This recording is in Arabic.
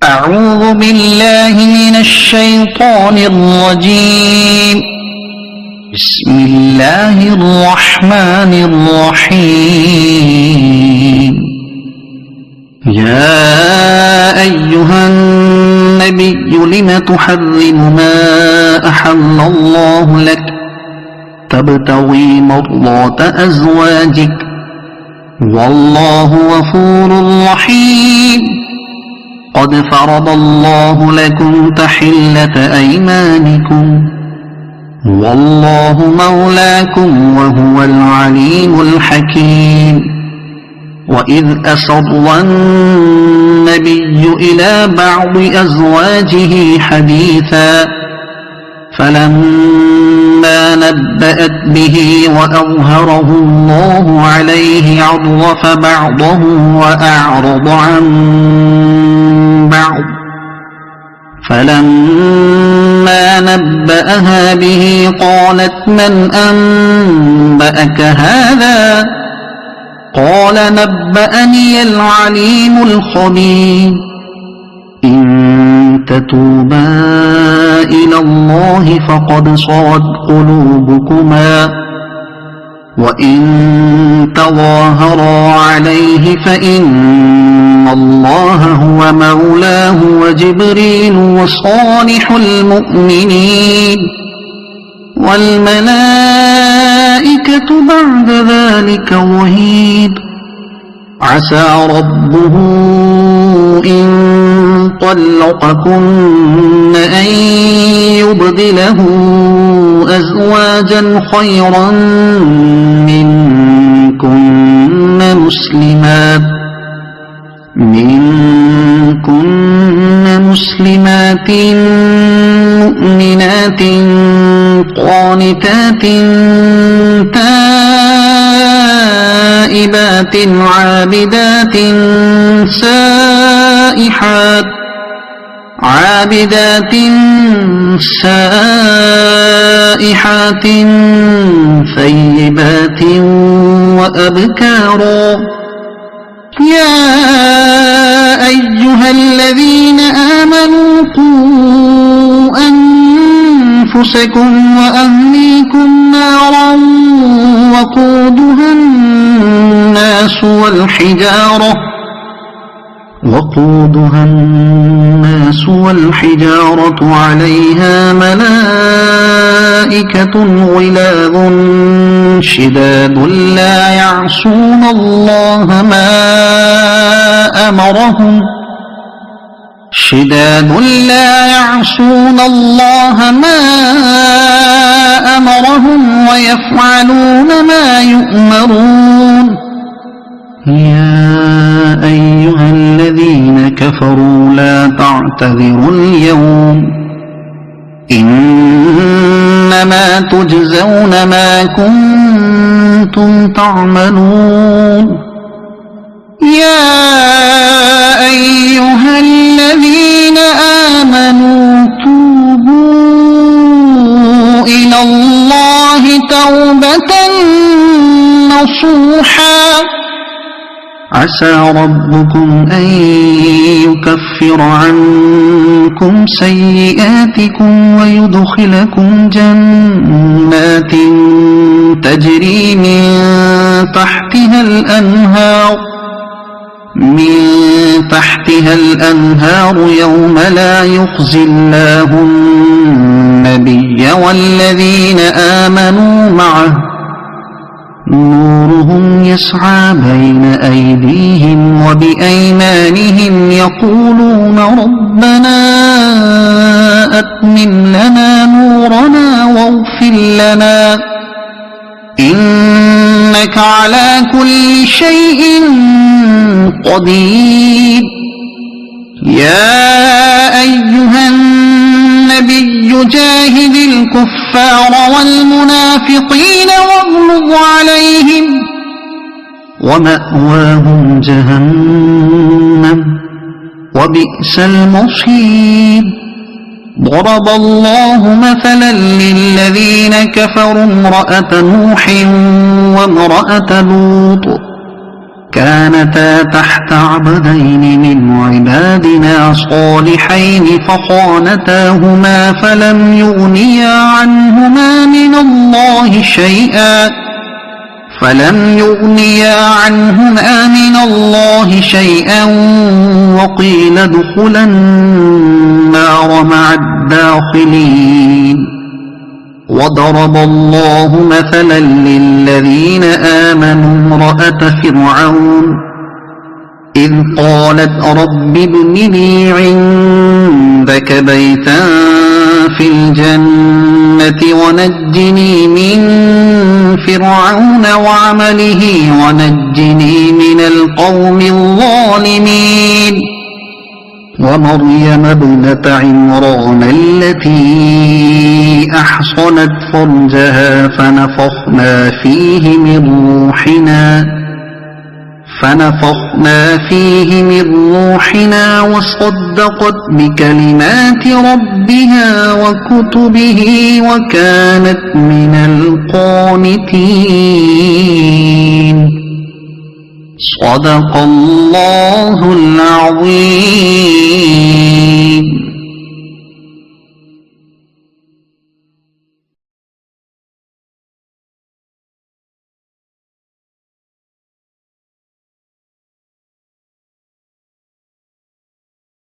أعوذ بالله من الشيطان الرجيم. بسم الله الرحمن الرحيم. يا أيها النبي لم تحرم ما أحل الله لك تبتغي مرضات أزواجك والله غفور رحيم. قد فرض الله لكم تحلة أيمانكم والله مولاكم وهو العليم الحكيم. وإذ أسر النبي إلى بعض أزواجه حديثا فلما نبأت به وأظهره الله عليه عرف بعضه وأعرض عن بعض. فلما نبأها به قالت من أنبأك هذا؟ قال نبأني العليم الخبير. إن تتوبا إلى الله فقد صغت قلوبكما وإن تظاهرا عليه فإن الله هو مولاه وجبريل وصالح المؤمنين والملائكة بعد ذلك ظهير. عسى ربه إن طلقكن أن يبدله أزواجا خيرا منكن مسلمات مؤمنات قانتات تائبات عابدات سائحات ثيبات وأبكارا. يا أيها الذين آمنوا قوا أنفسكم وأهليكم نارا وقودها الناس والحجارة عليها ملائكة غلاظ شداد لا يعصون الله ما أمرهم ويفعلون ما يؤمرون. يا أيها الذين كفروا لا تعتذروا اليوم إنما تجزون ما كنتم تعملون. يا أيها الذين آمنوا توبوا إلى الله توبة نصوحا. عسى ربكم أن يكفر عنكم سيئاتكم ويدخلكم جنات تجري من تحتها الأنهار يوم لا يخزي الله النبي والذين آمنوا معه نورهم يسعى بين أيديهم وبأيمانهم يقولون ربنا أتمم لنا نورنا واغفر لنا إنك على كل شيء قدير. يا أيها النبي جاهد الكفار والمنافقين واغلظ عليهم ومأواهم جهنم وبئس المصير. ضرب الله مثلا للذين كفروا امرأة نوح وامرأة لوط كانتا تحت عبدين من عبادنا صالحين فخانتاهما فلم يغنيا عنهما من الله شيئا وقيل ادخلا النار مع الداخلين وضرب الله مثلا للذين آمنوا امرأة فرعون إذ قالت رب ابن لي عندك بيتا في الجنة ونجني من فرعون وعمله ونجني من القوم الظالمين ومريم ابنة عمران التي أحصنت فرجها فنفخنا فيه من روحنا وصدقت بكلمات ربها وكتبه وكانت من القانتين. صدق الله العظيم.